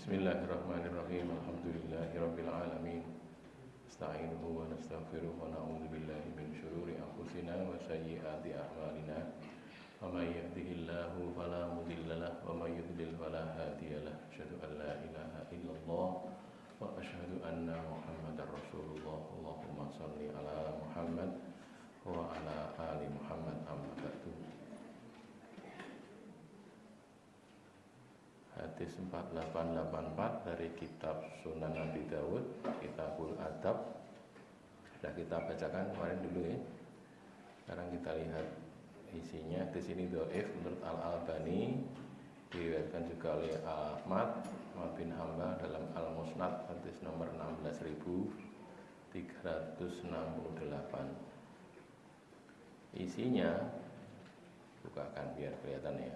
Bismillahirrahmanirrahim. Alhamdulillahirabbil alamin. Asta'inuhu wa nastaghfiruh wa na'udzu billahi min syururi anfusina wa sayyiati a'malina. May yahdihillahu fala mudhillalah wa may yudlil fala hadiyalah. Asyhadu an la ilaha illallah wa asyhadu anna Muhammadar Rasulullah. Allahumma shalli ala Muhammad wa ala ali Muhammad. Amma ba'du. Hadis 4884 dari kitab Sunan Abi Dawud, Kitabul Adab. Sudah kita bacakan kemarin dulu ya. Sekarang kita lihat isinya. Di sini dhaif menurut Al-Albani, diriwayatkan juga oleh Ahmad bin Hanbal dalam Al-Musnad hadis nomor 16368. Isinya bukakan biar kelihatan ya.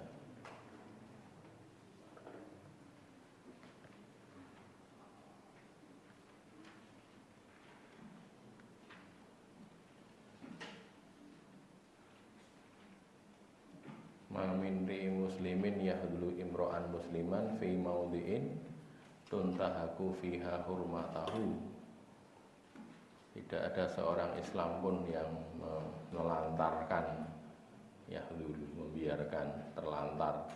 Min muslimin yahdulu imro'an musliman fi maudhi'in tuntahaku fiha hurmatahu. Tidak ada seorang Islam pun yang menelantarkan, yahdulu, membiarkan terlantar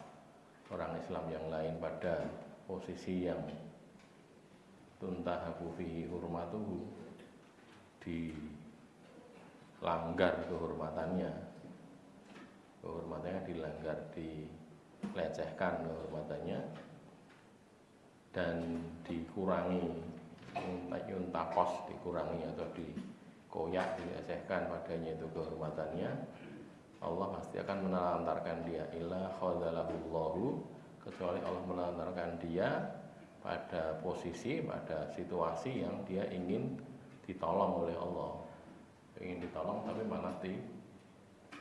orang Islam yang lain pada posisi yang tuntahaku fihi hurmatuhu, dilanggar kehormatannya dilanggar, dilecehkan kehormatannya dan dikurangi, yuntakos, dikurangi atau dikoyak, dilecehkan padanya itu kehormatannya, Allah pasti akan menelantarkan dia. Illa khadzalahullahu, kecuali Allah menelantarkan dia pada posisi, pada situasi yang dia ingin ditolong oleh Allah, ingin ditolong tapi malah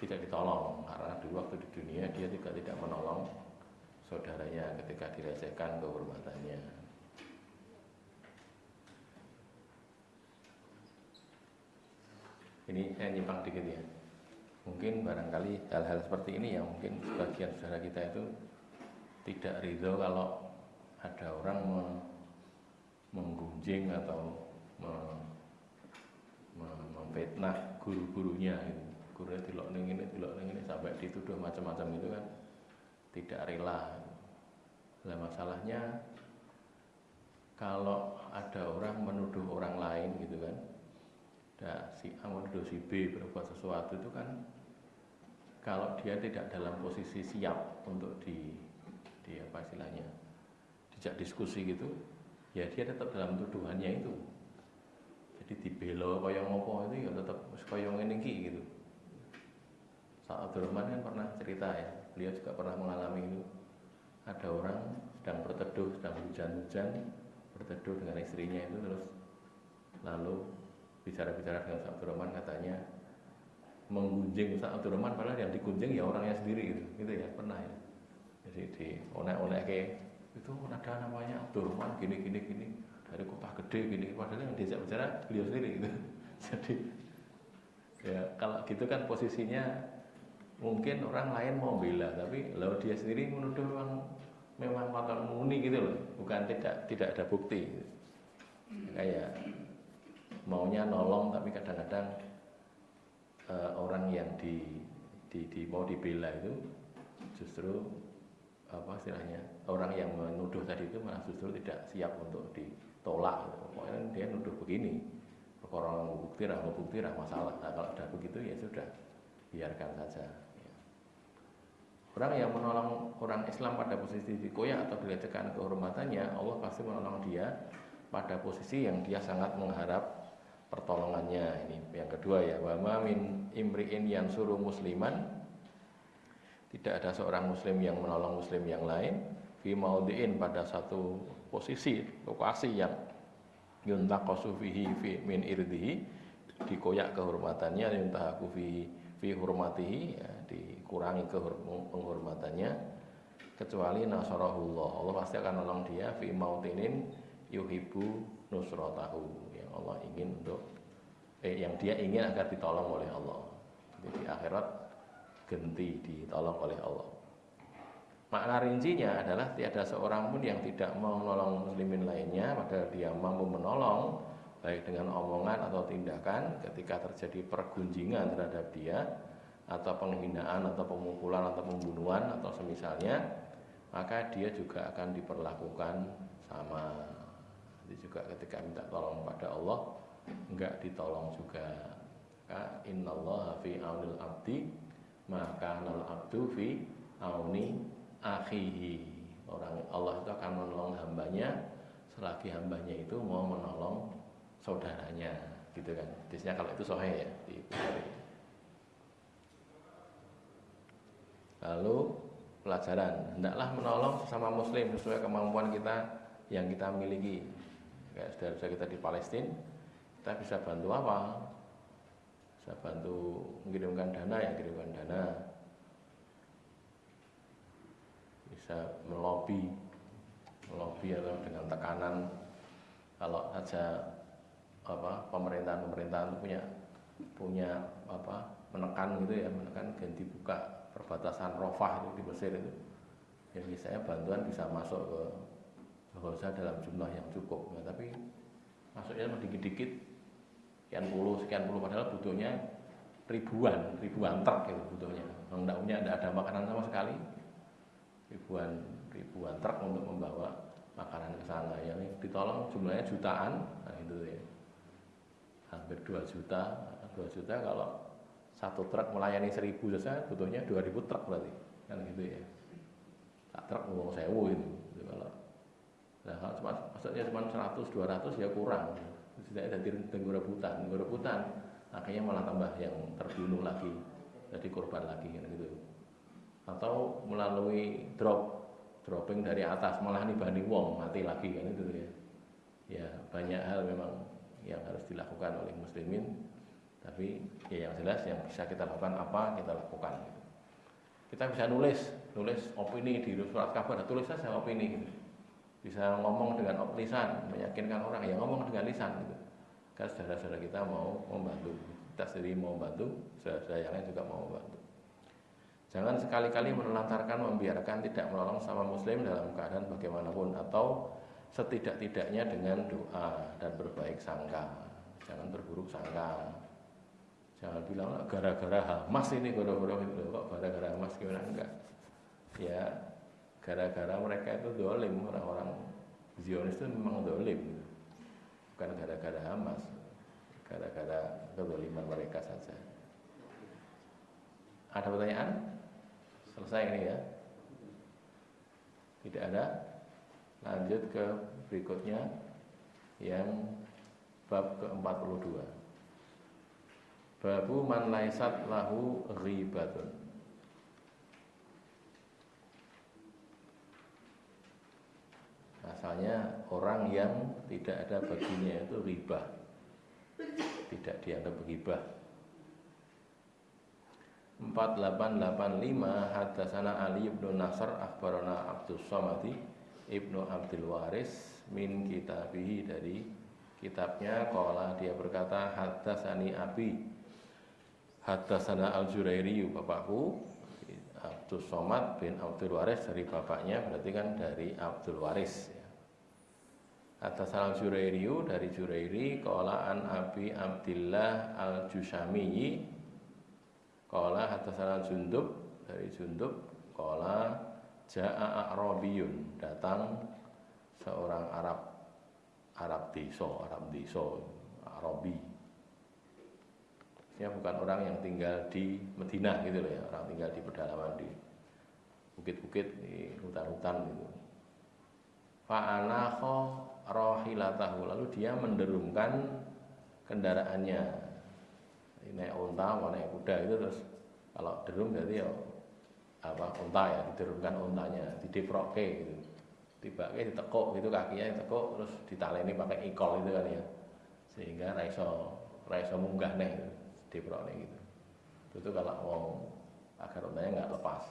tidak ditolong, karena dulu waktu di dunia dia juga tidak menolong saudaranya ketika dilecehkan kehormatannya. Ini saya nyimpang dikit ya. Mungkin barangkali hal-hal seperti ini yang mungkin sebagian saudara kita itu tidak ridho kalau ada orang menggunjing atau memfitnah guru-gurunya gitu. Gurunya dilok ning ini sampai dituduh macam-macam itu kan tidak rela. Nah, masalahnya kalau ada orang menuduh orang lain gitu kan, si A menuduh si B berbuat sesuatu itu kan, kalau dia tidak dalam posisi siap untuk di apa istilahnya, dijak diskusi gitu, ya dia tetap dalam tuduhannya itu. Jadi dibelo kaya ngopo itu ya tetap kaya ngene iki gitu. Abdurrahman kan pernah cerita ya, beliau juga pernah mengalami itu. Ada orang sedang berteduh, sedang hujan-hujan, berteduh dengan istrinya itu, terus lalu bicara-bicara dengan Abdurrahman, katanya menggunjing Abdurrahman, padahal yang digunjing ya orangnya sendiri gitu ya, pernah ya. Jadi di onek-onek kayak itu ada namanya Abdurrahman gini dari kota gede gini, padahal yang diajak bicara beliau sendiri gitu. Jadi ya kalau gitu kan posisinya mungkin orang lain mau bela, tapi kalau dia sendiri menuduh memang patut muni gitu loh, bukan tidak ada bukti gitu. Kayak maunya nolong tapi kadang-kadang orang yang mau dibela itu justru apa istilahnya, orang yang menuduh tadi itu malah justru tidak siap untuk ditolak gitu. Pokoknya dia nuduh begini, perkara bukti masalah. Nah, kalau ada begitu ya sudah, biarkan saja. Orang yang menolong orang Islam pada posisi dikoyak atau dilecehkan kehormatannya, Allah pasti menolong dia pada posisi yang dia sangat mengharap pertolongannya. Ini yang kedua ya, wa ma min imri'in yansuru musliman, tidak ada seorang muslim yang menolong muslim yang lain, fi maudhi'in, pada satu posisi, lokasi yang yuntaqasu fihi min irdihi, dikoyak kehormatannya, yuntahaku fi hurmatihi, ya, dikurangi penghormatannya, kecuali nasarahullah, Allah pasti akan menolong dia, fi mautinin yuhibbu nusratahu, yang Allah ingin untuk yang dia ingin agar ditolong oleh Allah. Jadi di akhirat genti ditolong oleh Allah. Makna rincinya adalah tiada seorang pun yang tidak mau menolong muslimin lainnya padahal dia mampu menolong baik dengan omongan atau tindakan ketika terjadi pergunjingan terhadap dia atau penghinaan atau pemukulan atau pembunuhan atau semisalnya, maka dia juga akan diperlakukan sama. Jadi juga ketika minta tolong pada Allah enggak ditolong juga. Maka innallaha fi aunil abdi maka nal abdu fi auni akhihi. Orang Allah itu akan menolong hambanya selagi hambanya itu mau menolong saudaranya, gitu kan. Hadisnya kalau itu sahih ya di Bukhari. Lalu pelajaran, hendaklah menolong sesama muslim sesuai kemampuan kita yang kita miliki. Kayak saudara-saudara kita di Palestina, kita bisa bantu apa? Bisa bantu mengirimkan dana, ya kirimkan dana. Bisa melobi atau dengan tekanan. Kalau saja pemerintahan punya menekan gitu ya, menekan ganti buka perbatasan Rafah itu di Mesir itu. Ya misalnya bantuan bisa masuk ke Gaza dalam jumlah yang cukup, ya, tapi masuknya dikit-dikit sekian puluh padahal butuhnya ribuan truk gitu butuhnya. Tidak ada makanan sama sekali. Ribuan truk untuk membawa makanan ke sana. Yang ditolong jumlahnya jutaan, nah itu ya. Hampir 2 juta kalau satu truk melayani 1.000 saja butuhnya 2.000 truk berarti. Kan gitu ya. Tak truk ngomong 1.000 itu. Kalau maksudnya cuma 100 200 ya kurang. Tidak ada rebutan. Akhirnya malah tambah yang terbunuh lagi. Jadi korban lagi kan gitu. Atau melalui dropping dari atas malah nibani wong mati lagi kan itu ya. Ya banyak hal memang yang harus dilakukan oleh muslimin, tapi ya yang jelas yang bisa kita lakukan apa kita lakukan gitu. Kita bisa nulis opini di surat kabar, tulis saja opini gitu. Bisa ngomong dengan lisan, meyakinkan orang, ya ngomong dengan lisan gitu. Karena saudara-saudara kita mau membantu, kita sendiri mau membantu, saudara-saudara yang lain juga mau membantu. Jangan sekali-kali menelantarkan, membiarkan tidak menolong sama muslim dalam keadaan bagaimanapun, atau setidak-tidaknya dengan doa dan berbaik sangka. Jangan berburuk sangka. Jangan bilang gara-gara Hamas ini kok gara-gara Hamas gimana, enggak. Ya gara-gara mereka itu dolim, orang-orang Zionis itu memang dolim, bukan gara-gara Hamas, gara-gara kedoliman mereka saja. Ada pertanyaan? Selesai ini ya? Tidak ada? Lanjut ke berikutnya yang bab ke-42. Babu man laisat lahu ghibatun. Asalnya orang yang tidak ada baginya itu ghibah, tidak dianggap ghibah. 4885 Hadatsana Ali ibn Nasr akhbarana Abdus Samadi ibnu Abdul Waris min kitabihi, dari kitabnya qala dia berkata hadatsani abi hadatsana Al-Jurairi bapakku Abdus Somad bin Abdul Waris dari bapaknya, berarti kan dari Abdul Waris ya. Hadatsana Al-Jurairi dari Jurairi qala an Abi Abdillah Al-Jushami qala hadatsana Jundub dari Jundub qala jaa A'rabiyun, datang seorang Arab desa, Arabi. Ya bukan orang yang tinggal di Madinah gitu loh ya, orang tinggal di pedalaman di bukit-bukit, di hutan-hutan gitu. Fa'anakha rahilatahu, lalu dia menderungkan kendaraannya. Naik unta, naik kuda itu, terus kalau derung berarti ya unta ya, diderungkan untanya, dideproke gitu. Tibake ditekuk gitu, kakinya ditekuk terus ditaleni pakai ikol itu kan ya. Sehingga raiso munggah neh gitu. Diprone gitu. Itu kalau mau agar untanya enggak lepas.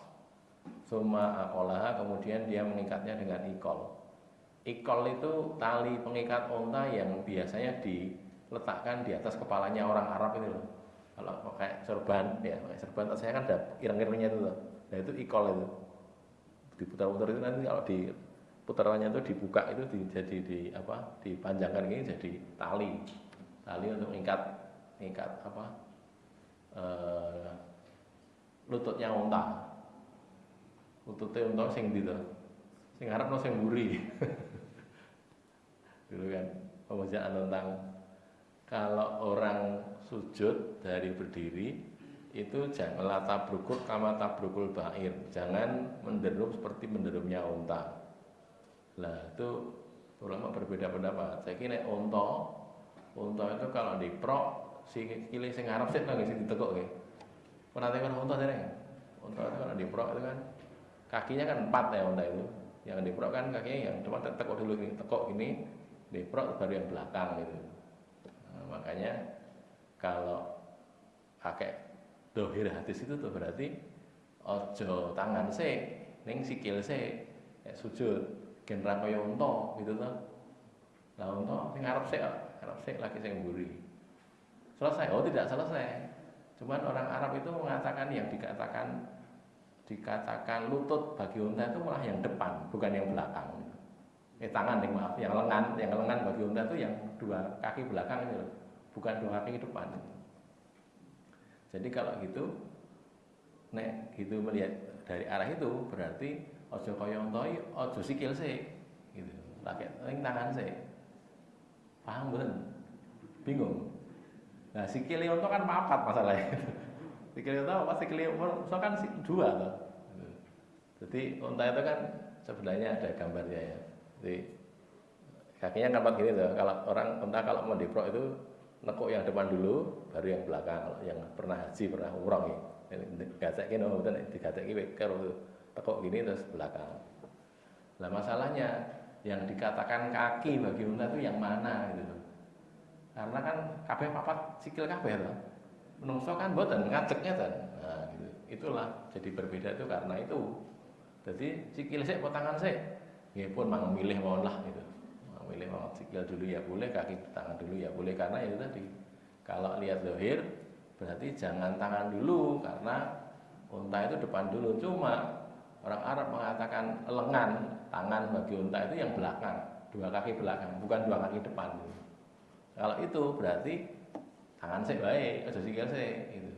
Summa aqolaha, kemudian dia mengikatnya dengan ikol. Ikol itu tali pengikat unta yang biasanya diletakkan di atas kepalanya orang Arab itu loh. Kalau pakai serban ya, pakai serban saya kan ada ireng-irengnya itu loh. Nah itu ikol itu. diputar-putar itu nanti kalau di putarannya itu dibuka itu jadi dipanjangkan ini jadi tali untuk ikat lututnya unta. Lututnya unta sing ndi to? Sing ngarepno sing mburi. Dulu kan pembacaan tentang kalau orang sujud dari berdiri itu janganlah tabrukut kama tabrukul ba'ir, jangan menderum seperti menderumnya unta. Lah itu ulama berbeda pendapat. Saya kira unta itu kalau diprok sikile sing ngarep sik nang sing ditekuk nggih. Pernah tengok unta dereng? Unta itu kalau diprok itu kan kakinya kan 4 ya unta itu. Yang diprok kan kakinya yang cuma tekuk dulu ini, tekuk ini diprok baru yang belakang gitu. Nah, makanya kalau pakai dohir hadis itu tuh berarti ojo tangan sik ning sikil sik sujud gen ra kaya unta gitu toh. Lah unta sing ngarep sik lagi sing mburi. Selesai? Oh tidak selesai. Cuman orang Arab itu mengatakan yang dikatakan lutut bagi unta itu malah yang depan, bukan yang belakang. Tangan yang lengan bagi unta itu yang dua kaki belakang itu, bukan dua kaki depan. Jadi kalau gitu, nek gitu melihat dari arah itu berarti ojo kaya unta, ojo sikil sik, gitu. Lagi tangan sik. Paham belum? Bingung. Nah sikil unta kan papat masalahnya. Sikil unta apa? Sikil unta kan dua toh. Jadi unta itu kan sebenarnya ada gambarnya ya. Jadi kakinya kan gini tuh. Kalau orang unta kalau mau diprok itu nekuk yang depan dulu, baru yang belakang. Kalau yang pernah haji, pernah umroh ya. Digacek kene mboten digaceki karo tekuk gini terus belakang. Lah masalahnya yang dikatakan kaki bagi unta itu yang mana gitu loh. Karena kan kabeh papat sikil kabeh loh. Menungso kan mboten ngajeknya kan. Nah, gitu. Itulah jadi berbeda itu karena itu. Jadi sikil sik apa tangan sik? Nggih pun mang milih mawon lah gitu. Mang milih mawon sikil dulu ya boleh, kaki tangan dulu ya boleh karena itu tadi. Kalau lihat zahir berarti jangan tangan dulu karena unta itu depan dulu. Cuma orang Arab mengatakan lengan, tangan bagi unta itu yang belakang, dua kaki belakang, bukan dua kaki depan. Gitu. Kalau itu berarti tangan sik wae, aja sikil sik gitu.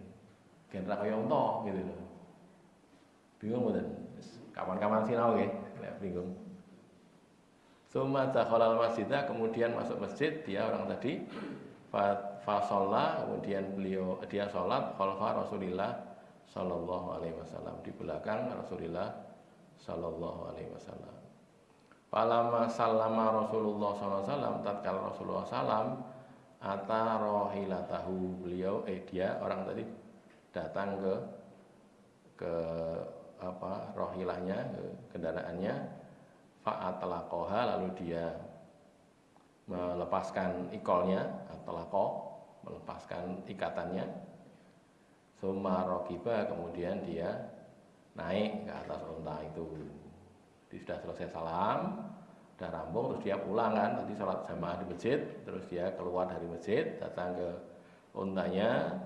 Gen ra kaya unta gitu loh. Bingung mboten? Kapan-kapan sinau nggih, nek bingung. Summa dakhalal masjidah, kemudian masuk masjid, dia orang tadi fa shalla, kemudian dia salat khalfa Rasulillah sallallahu alaihi wasallam, di belakang Rasulullah sallallahu alaihi wasallam. Falamma sallama Rasulullah sallallahu alaihi wasallam, tatkala Rasulullah sallam ata rahilatahu, dia orang tadi datang ke rohilahnya, kendaraannya, fa'atlaqaha, lalu dia melepaskan ikolnya, melepaskan ikatannya. Summa raqiba, kemudian dia naik ke atas unta itu. Dia sudah selesai salam, sudah rampung, terus dia pulang kan, tadi sholat jamaah di masjid, terus dia keluar dari masjid, datang ke untanya,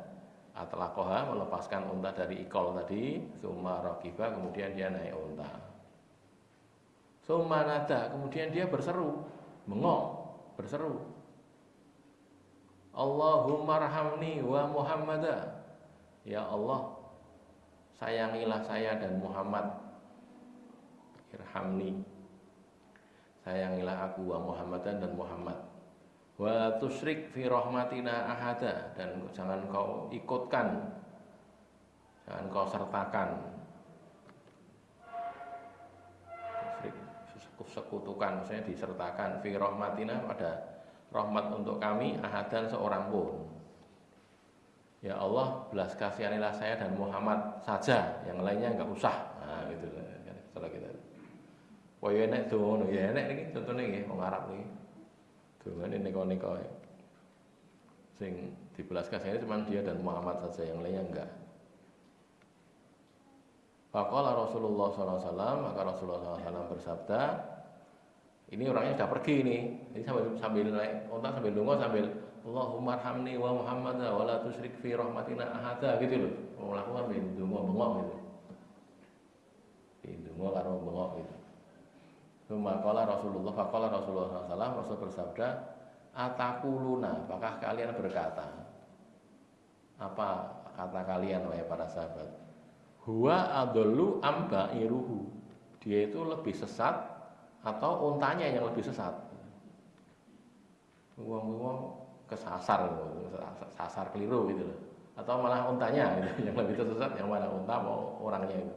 atlaqaha, melepaskan unta dari ikol tadi. Summa raqiba, kemudian dia naik unta. Summa nada, kemudian dia berseru, berseru, Allahumma rahamni wa Muhammadah, ya Allah sayangilah saya dan Muhammad. Irhamni, sayangilah aku, wa Muhammadan, dan Muhammad. Wa tusyrik fi rahmatina ahada, dan jangan kau ikutkan, jangan kau sertakan, sekutukan, maksudnya disertakan, fi rahmatina, pada rahmat untuk kami, ahadan, seorang pun. Ya Allah, belas kasihanilah saya dan Muhammad saja, yang lainnya enggak usah. Nah gitu kan setelah kita. Wah ya nek donga ya nek niki contone nggih wong Arab niki. Dongane neko-neko. Sing dibelas kasihane cuma dia dan Muhammad saja, yang lainnya enggak. Faqala Rasulullah sallallahu alaihi wasallam, maka Rasulullah sallallahu alaihi wasallam bersabda, ini orangnya sudah pergi nih. Ini sambil naik unta, sambil donga, sambil Allahumma arhamni wa Muhammad wa la tusyrik fi rahmatina ahada gitu loh. Melakukan sambil donga bengok gitu. Ndonga karo bengok gitu. Faqala Rasulullah SAW, Rasul bersabda, "Atakuluna, apakah kalian berkata?" Apa kata kalian wahai para sahabat? Huwa adallu am ba'iruhu. Dia itu lebih sesat atau untanya yang lebih sesat. Wong-wong kesasar, sasar keliru gitu loh. Atau malah untanya gitu, yang lebih tersesat yang mana, unta mau orangnya itu.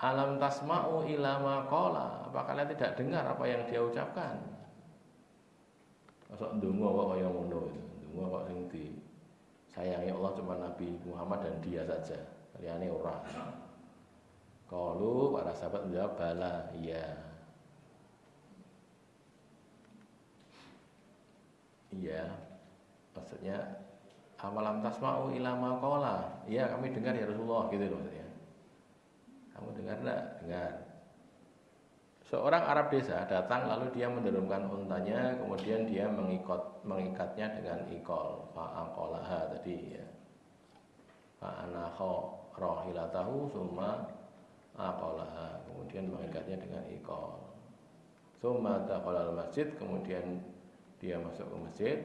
Alam tasma'u ila ma qala. Apa kalian tidak dengar apa yang dia ucapkan? Masuk ndonga kok kaya ngono itu. Ndonga kok sing disayangi Allah cuma Nabi Muhammad dan dia saja. Liyane ora. Qalu para sahabat menjawab bala, iya. Iya. Maksudnya amalam tasma'u ila ma qala. Iya, kami dengar ya Rasulullah gitu loh maksudnya. Kamu dengar enggak? Dengar. Seorang Arab desa datang lalu dia menurunkan untanya, kemudian dia mengikatnya dengan ikol, fa'aqolaha tadi ya. Fa'anakho rohilatahu summa aqolaha, kemudian mengikatnya dengan ikol. Summa taqolal masjid, kemudian dia masuk ke masjid,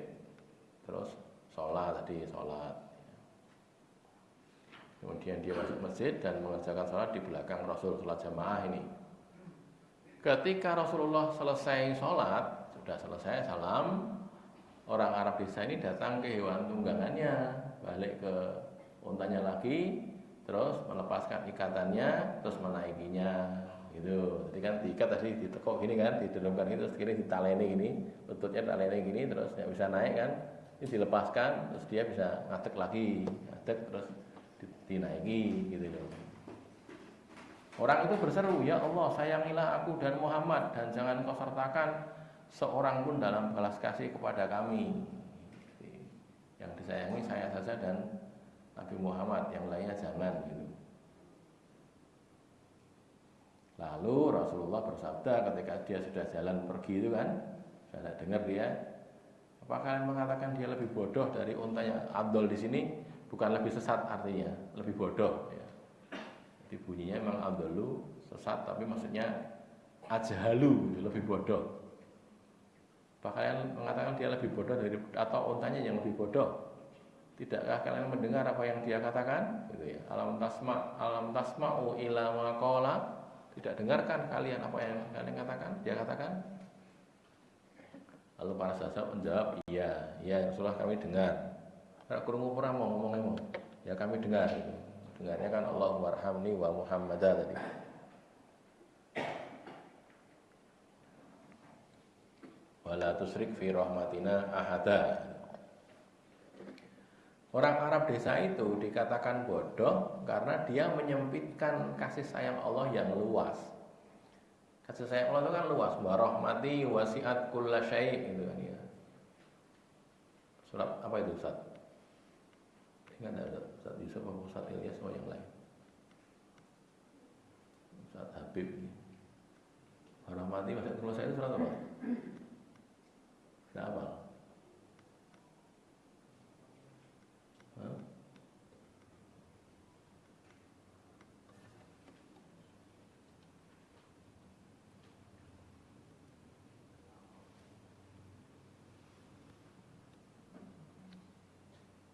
terus sholat tadi, sholat. Kemudian dia masuk masjid dan mengerjakan sholat di belakang Rasul, sholat jamaah ini. Ketika Rasulullah selesai sholat, sudah selesai salam, orang Arab desa ini datang ke hewan tunggangannya, balik ke untanya lagi, terus melepaskan ikatannya, terus menaikinya, gitu. Jadi kan diikat tadi ditekuk gini kan, didorongkan gitu, terus kiri ditaleni gini, lututnya taleni gini, terus nggak bisa naik kan, ini dilepaskan, terus dia bisa ngadek lagi, ngadek terus dinaiki, gitu loh. Orang itu berseru, "Ya Allah, sayangilah aku dan Muhammad dan jangan kau sertakan seorang pun dalam belas kasih kepada kami." Yang disayangi saya saja dan Nabi Muhammad, yang lainnya jangan gitu. Lalu Rasulullah bersabda ketika dia sudah jalan pergi itu kan, saya dengar dia, "Apa kalian mengatakan dia lebih bodoh dari untanya?" Abdul di sini bukan lebih sesat artinya, lebih bodoh ya. Jadi bunyinya memang abdulu sesat, tapi maksudnya ajhalu, lebih bodoh. Apa kalian mengatakan dia lebih bodoh dari atau untanya yang lebih bodoh? Tidakkah kalian mendengar apa yang dia katakan? Gitu ya. Alam tasma'u ila ma qala. Tidak dengarkan kalian apa yang kalian katakan? Dia katakan. Lalu para sahabat menjawab, "Iya, iya Rasulullah, kami dengar." Ora krungu ora mau ngomong. Ya kami dengar gitu. Dengarnya kan Allahumma warhamni wa Muhammadah tadi. Wala tusrik fi rahmatina ahada. Orang Arab desa itu dikatakan bodoh karena dia menyempitkan kasih sayang Allah yang luas. Kasih sayang Allah itu kan luas, wa rahmati wasi'at kulla syai' gitu kan ya. Surat apa itu Ustaz? Ingat ada Ustaz Yusuf atau Ustaz Ilyas atau yang lain? Ustaz Habib ini. Rahmati wasi'at kulla syai' itu surat apa? Tidak apa?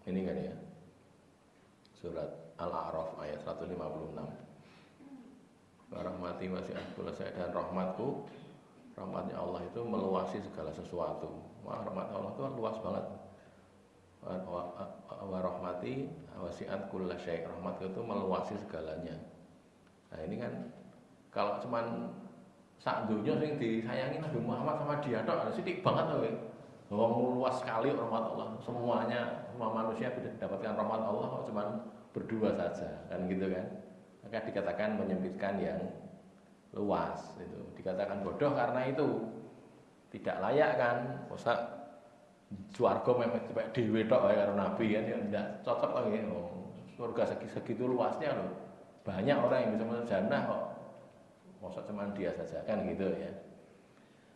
Ini kan ya, surat Al-A'raf ayat 156. Rahmati wasi'at kulla syai' dan rahmatku, rahmatnya Allah itu meluasi segala sesuatu. Wah, rahmat Allah itu luas banget. Wa rahmati wasi'at kulla syai', rahmatku itu meluasi segalanya. Nah ini kan kalau cuman sak dunya sing disayangi Nabi Muhammad sama dia tok, sithik banget loh. Wong luas sekali rahmat Allah. Semuanya, semua manusia bisa mendapatkan rahmat Allah kok cuman berdua saja, kan gitu kan. Maka dikatakan menyempitkan yang luas itu. Dikatakan bodoh karena itu tidak layak kan. Masa swarga mepet dhewe tok wae karo nabi kan ya tidak cocok lagi. Surga segitu luasnya loh. Banyak orang yang bisa masuk jannah kok. Masa cuman dia saja kan gitu ya.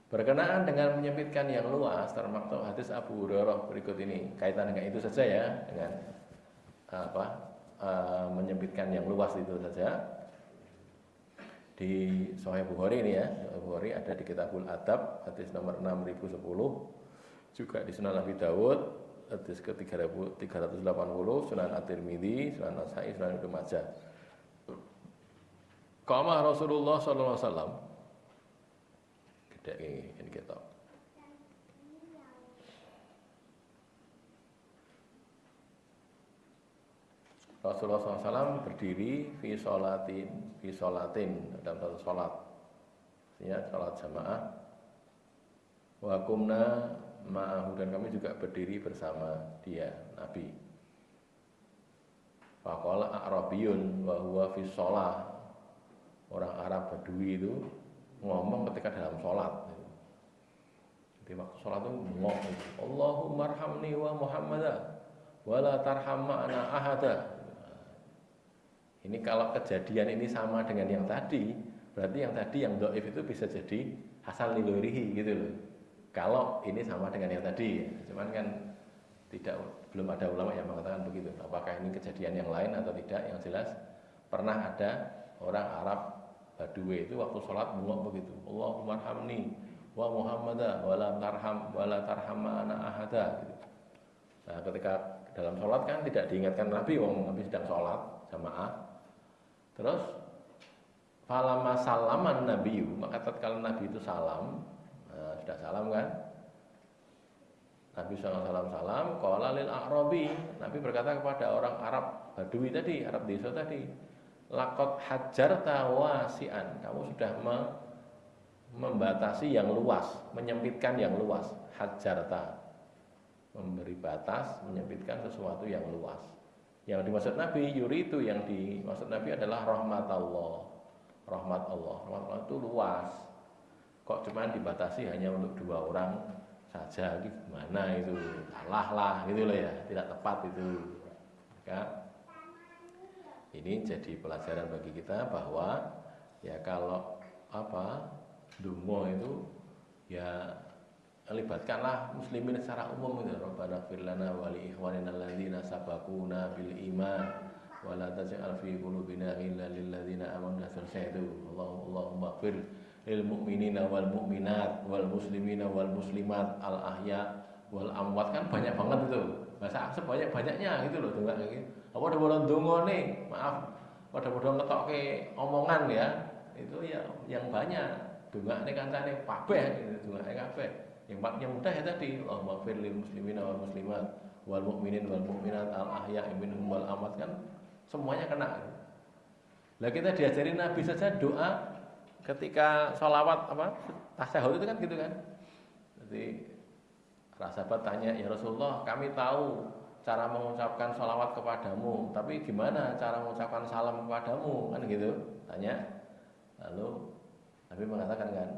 Berkenaan dengan menyempitkan yang luas, termaktub hadis Abu Hurairah berikut ini. Kaitan dengan itu saja ya, dengan menyempitkan yang luas itu saja. di Sahih Bukhari ini ya, Sahih Bukhari ada di Kitabul Adab hadis nomor 6010, juga di Sunan Abi Dawud hadis ke 380, Sunan At-Tirmidzi, Sunan Nasa'i, Sunan Ibnu Majah. Qama Rasulullah sallallahu alaihi wasallam. Gede ini kita. Rasulullah SAW berdiri fi sholatin dalam satu sholat, artinya sholat jamaah. Wa qumna ma'ahu, dan kami juga berdiri bersama dia, Nabi. Faqala a'rabiyun wa huwa fi sholah, orang Arab Badui itu ngomong ketika dalam sholat. Jadi waktu sholat itu ngomong, Allahumma arhamni wa Muhammadah wa la tarham ma'ana ahada. Ini kalau kejadian ini sama dengan yang tadi, berarti yang tadi yang dhaif itu bisa jadi hasan li ghairihi gitu loh. Kalau ini sama dengan yang tadi, cuman kan belum ada ulama yang mengatakan begitu. Apakah ini kejadian yang lain atau tidak? Yang jelas pernah ada orang Arab Badui itu waktu sholat bengok begitu. Allahumma arhamni wa Muhammadah wa la tarham ma'ana ahada. Gitu. Nah, ketika dalam sholat kan tidak diingatkan Nabi, Nabi sedang sholat jamaah. Terus falama salaman nabiyu, maka tatkala Nabi itu salam, nah, sudah salam kan? Nabi SAW salam, qala lil a'rabi, Nabi berkata kepada orang Arab Badui tadi, Arab desa tadi, laqad hajjarta wasi'an, kamu sudah membatasi yang luas, menyempitkan yang luas. Hajjarta, memberi batas, menyempitkan sesuatu yang luas. Yang dimaksud Nabi, yuritu, yang dimaksud Nabi adalah rahmat Allah. Rahmat Allah itu luas. Kok cuma dibatasi hanya untuk 2 orang saja, gimana itu? Salah lah gitu loh ya, tidak tepat itu. Maka ini jadi pelajaran bagi kita bahwa ya kalau donga itu ya libatkanlah muslimin secara umum gitu. Rabbana ighfir lana wa li ikhwanina alladzina sabaquna bil iman wa la taj'al fi qulubina ghillan lil ladzina amanu. Selesai itu. Allahumma ighfir lil mu'minina wal mu'minat wal muslimina wal muslimat al ahya wal amwat, kan banyak banget itu. Bahasa sebanyak-banyaknya gitu loh donga iki. Apa ada donga nih? Maaf, pada ngetokke omongan ya. Itu ya yang banyak. Dongane kancane kabeh gitu, dongane kabeh. Yang mudah ya tadi, Allahumma ighfir lil muslimina wal muslimat wal mu'minin wal mu'minat al ahya'i minhum wal amwat, kan semuanya kena. Lah kita diajarin Nabi saja doa ketika sholawat tasyahud itu kan gitu kan. Jadi para sahabat tanya, ya Rasulullah, kami tahu cara mengucapkan sholawat kepadamu, tapi gimana cara mengucapkan salam kepadamu, kan gitu tanya. Lalu Nabi mengatakan kan,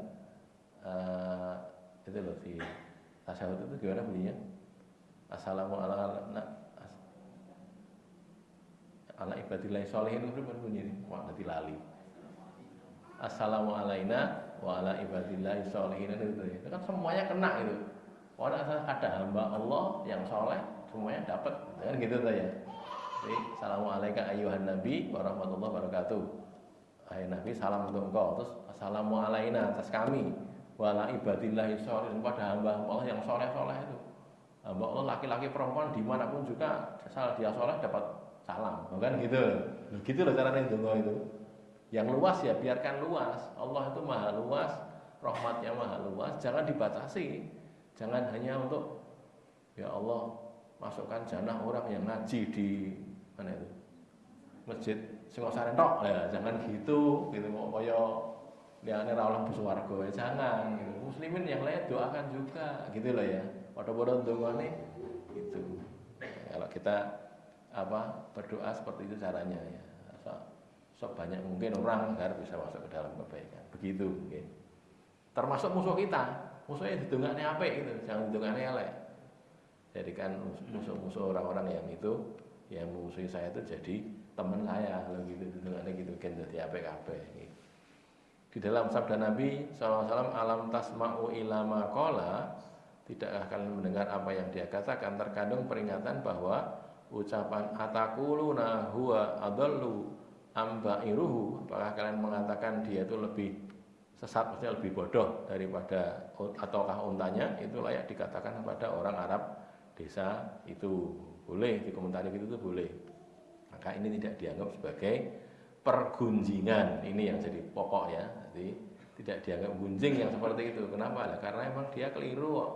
itu loh, si tasyahud itu gimana bunyinya? Assalamualaikum ala ibadillahi sholihin, itu bunyi, wah nanti lali. Assalamualaikum wa ala ibadillahi sholihin, itu kan semuanya kena itu. Orang ada hamba Allah yang soleh, semuanya dapat, kan gitu ya. Jadi assalamualaikum ayyuhan nabi warahmatullahi wabarakatuh. Hai Nabi, salam untuk engkau. Terus assalamualaikum atas kami, wala ibadillahi sholihin, pada hamba Allah yang soleh-soleh itu. Hamba Allah laki-laki perempuan dimanapun juga, asal dia soleh dapat salam, bukan gitu? Gitu loh caranya donga itu. Yang luas ya biarkan luas. Allah itu maha luas, rahmatnya maha luas. Jangan dibatasi. Jangan hanya untuk ya Allah masukkan jannah orang yang ngaji di mana itu masjid Singosaren tok ya, jangan gitu mau kaya liane ra oleh bus warga ya, jangan gitu. Muslimin yang lain doakan juga gitu loh ya. Padha-padha ndongane gitu. Kalau kita berdoa seperti itu caranya ya. Sebanyak mungkin orang agar bisa masuk ke dalam kebaikan. Begitu mungkin. Termasuk musuh kita. Musuhnya didongakne apik gitu, jangan didongakne elek. Jadikan musuh-musuh orang-orang yang itu yang musuhi saya itu jadi teman saya, kalau gitu didongakne gitu kan dadi apik kabeh. Di dalam sabda Nabi SAW, alam tasma'u ila ma qala, tidakkah kalian mendengar apa yang dia katakan, terkandung peringatan bahwa ucapan ataquluna huwa adallu ambairuhu, apakah kalian mengatakan dia itu lebih sesat, maksudnya lebih bodoh daripada, ataukah untanya, itu layak dikatakan kepada orang Arab desa itu. Boleh dikomentari gitu tuh boleh. Maka ini tidak dianggap sebagai pergunjingan. Ini yang jadi pokok ya. Jadi tidak dianggap gunjing yang seperti itu. Kenapa? Karena emang dia keliru kok.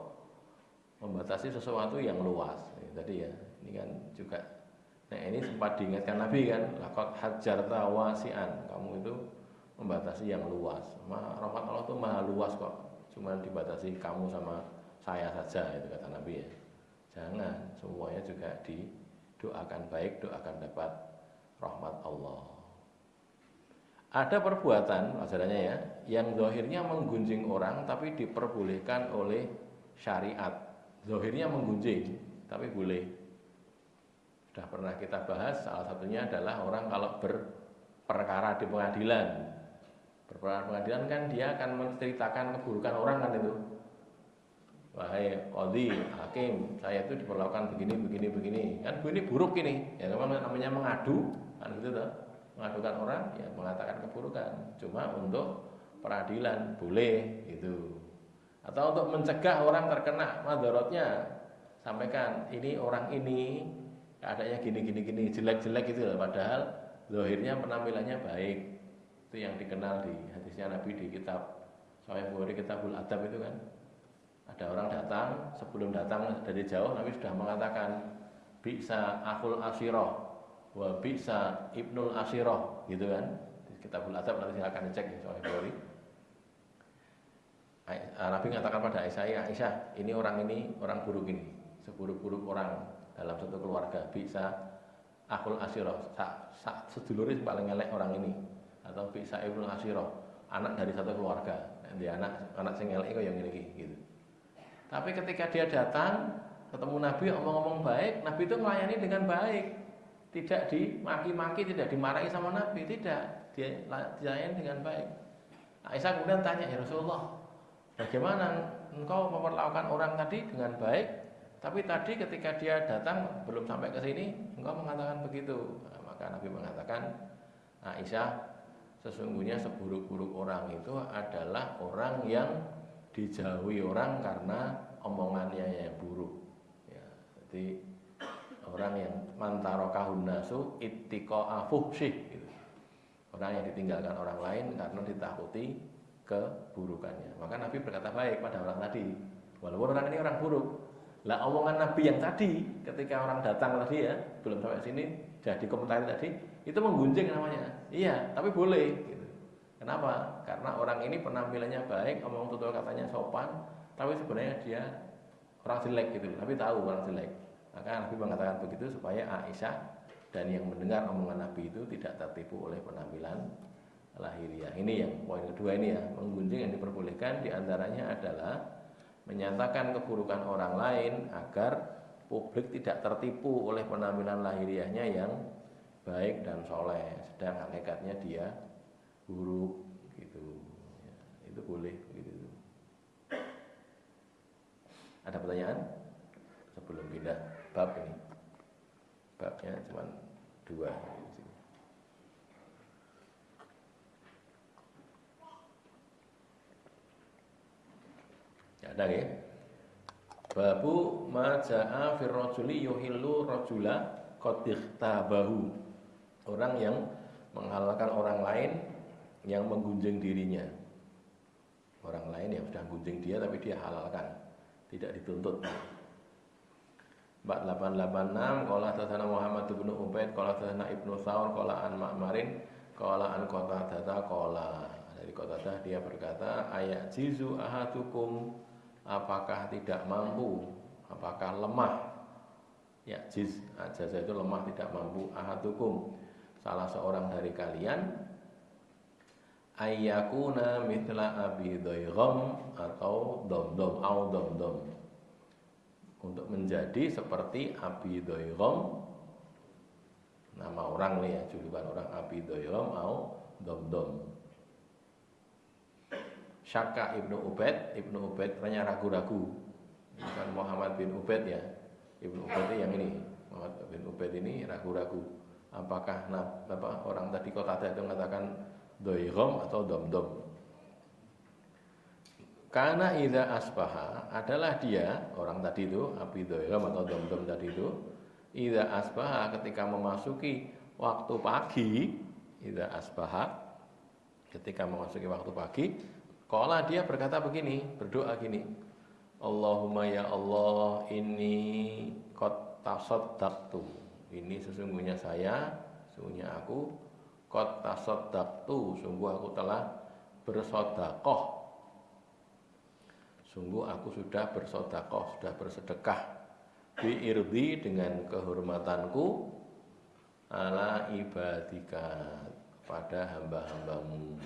Membatasi sesuatu yang luas. Tadi ya, ini kan juga. Nah ini sempat diingatkan Nabi kan, laqad hajjarta wasi'an. Kamu itu membatasi yang luas. Rahmat Allah itu maha luas kok. Cuma dibatasi kamu sama saya saja, itu kata Nabi ya. Jangan, semuanya juga didoakan baik, doakan dapat rahmat Allah. Ada perbuatan, ajarannya ya, yang zahirnya menggunjing orang tapi diperbolehkan oleh syariat. Zahirnya menggunjing, tapi boleh. Sudah pernah kita bahas, salah satunya adalah orang kalau berperkara di pengadilan. Berperkara pengadilan kan dia akan menceritakan keburukan orang kan itu. Wahai qadhi, hakim, saya itu diperlakukan begini. Kan ini buruk ini. Ya namanya mengadu, kan gitu toh. Mengadukan orang ya mengatakan keburukan. Cuma untuk peradilan boleh gitu. Atau untuk mencegah orang terkena madaratnya, sampaikan ini orang ini keadaannya gini jelek-jelek gitu loh, padahal zahirnya penampilannya baik. Itu yang dikenal di hadisnya Nabi di kitab Sahih Bukhari, Kitabul Adab itu kan. Ada orang datang, sebelum datang dari jauh Nabi sudah mengatakan bi'sa akhul asyirah wa bi'sa ibnul asyirah, gitu kan. Di Kitabul Adab nanti silakan dicek di Sahih Bukhari. Nabi mengatakan pada Aisyah, ini orang buruk ini, seburuk-buruk orang dalam satu keluarga. Bi'sa akhul asyirah, seduluris paling elek orang ini, atau bi'sa ibnul asyirah, anak dari satu keluarga. Dia anak sing elek kok yang ngene gitu. Tapi ketika dia datang ketemu Nabi omong-omong baik, Nabi itu melayani dengan baik, tidak dimaki-maki, tidak dimarahi sama Nabi, tidak, dia dilayani dengan baik. Aisyah kemudian tanya, ya Rasulullah, bagaimana engkau memperlakukan orang tadi dengan baik, tapi tadi ketika dia datang belum sampai ke sini, engkau mengatakan begitu. Nah, maka Nabi mengatakan, Aisyah, sesungguhnya seburuk-buruk orang itu adalah orang yang dijauhi orang karena omongannya yang buruk ya. Jadi orang yang mantarokahun nasu ittiqa'a fuhsyih gitu. Orang yang ditinggalkan orang lain karena ditakuti keburukannya. Maka Nabi berkata baik pada orang tadi, walaupun orang ini orang buruk. Lah omongan Nabi yang tadi ketika orang datang tadi ya, belum sampai sini jadi komentari tadi, itu menggunjing namanya. Iya, tapi boleh gitu. Kenapa? Karena orang ini penampilannya baik, omong tutur katanya sopan, tapi sebenarnya dia orang jelek gitu. Tapi tahu orang jelek. Maka Nabi mengatakan begitu supaya Aisyah dan yang mendengar omongan Nabi itu tidak tertipu oleh penampilan lahiriah. Ini yang poin kedua ini ya, menggunjing yang diperbolehkan diantaranya adalah menyatakan keburukan orang lain agar publik tidak tertipu oleh penampilan lahiriahnya yang baik dan soleh, sedang hakikatnya dia buruk gitu ya, itu boleh gitu. Ada pertanyaan sebelum pindah bab ini? Babnya cuma 2 di sini. Ya, ada ya. Babu maja'a fir rajuli yuhillu rajula qad ikhtabahu. Orang yang menghalalkan orang lain yang menggunjing dirinya. Orang lain yang sudah gunjing dia tapi dia halalkan, tidak dituntut. 4886 qala hadatsana Muhammad bin Ubaid qala hadatsana Ibnu Tsaur qala an Ma'marin qala an Qatadah qala. Dari Qatadah dia berkata, ayat jizu ahadukum, apakah tidak mampu, apakah lemah. Ya jiz, ajaza itu lemah, tidak mampu. Ahadukum, salah seorang dari kalian, ayyakuna mithla abi dhaigham atau dom-dom au dom-dom, untuk menjadi seperti Abi Dhaigham, nama orang nih ya, julukan orang Abi Dhaigham au dom-dom. Syakka Ibnu Ubaid ternyata ragu-ragu, bukan Muhammad bin Ubaid ya. Ibnu Ubaid yang ini, Muhammad bin Ubaid ini ragu-ragu. Apakah orang tadi Qatadah itu mengatakan doirom atau domdom? Karena idza asbaha adalah dia orang tadi itu api doirom atau domdom tadi itu idza asbaha ketika memasuki waktu pagi, idza asbaha ketika memasuki waktu pagi, qala dia berkata begini, berdoa gini. Allahumma ya Allah, ini qad tasaddaqtu. Ini sesungguhnya aku qad tasaddaqtu, sungguh aku telah bersedekah. Sungguh aku sudah bersedekah, sudah bersedekah biirdi dengan kehormatanku ala ibadika pada hamba-hambamu.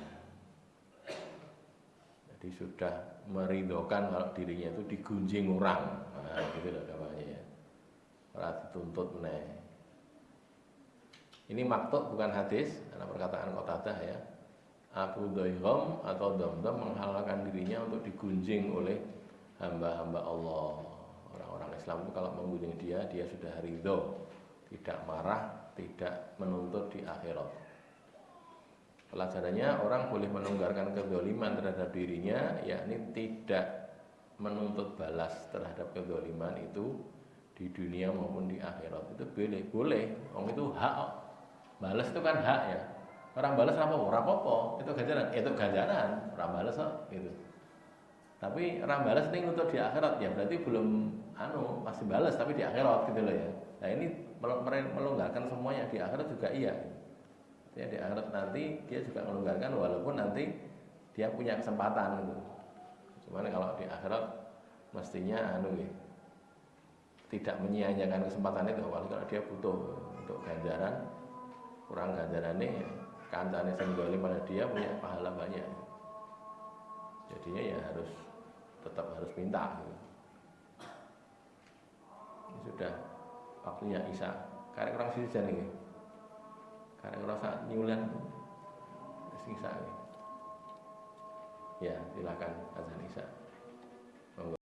Jadi sudah merindukan kalau dirinya itu digunjing orang. Nah, gitu loh kawannya ya. Ora dituntut meneh. Ini maktub bukan hadis, karena perkataan Qatadah ya. Abu Dhaiham atau Damdam menghalalkan dirinya untuk digunjing oleh hamba-hamba Allah. Orang-orang Islam itu kalau menggunjing dia sudah ridho, tidak marah, tidak menuntut di akhirat. Pelajarannya orang boleh menunggarkan kezaliman terhadap dirinya, yakni tidak menuntut balas terhadap kezaliman itu di dunia maupun di akhirat. Itu boleh. Orang itu hak. Balas itu kan hak ya. Orang balas apa-apa, itu ganjaran, orang balas gitu. Tapi orang balas ini untuk di akhirat ya berarti belum masih balas tapi di akhirat gitu loh ya. Nah ini melonggarkan semuanya di akhirat juga iya. Ya, di akhirat nanti dia juga melonggarkan walaupun nanti dia punya kesempatan gitu. Cuman kalau di akhirat mestinya tidak menyia-nyiakan kesempatan itu, apalagi kalau dia butuh untuk ganjaran, kurang ganjarannya kancane sing dolim pada dia punya pahala banyak. Jadinya ya tetap harus minta gitu. Ini sudah waktunya Isya. Karek orang sini jan iki. Karek orang saat nyulan wis Isya. Ya, silakan azan Isya.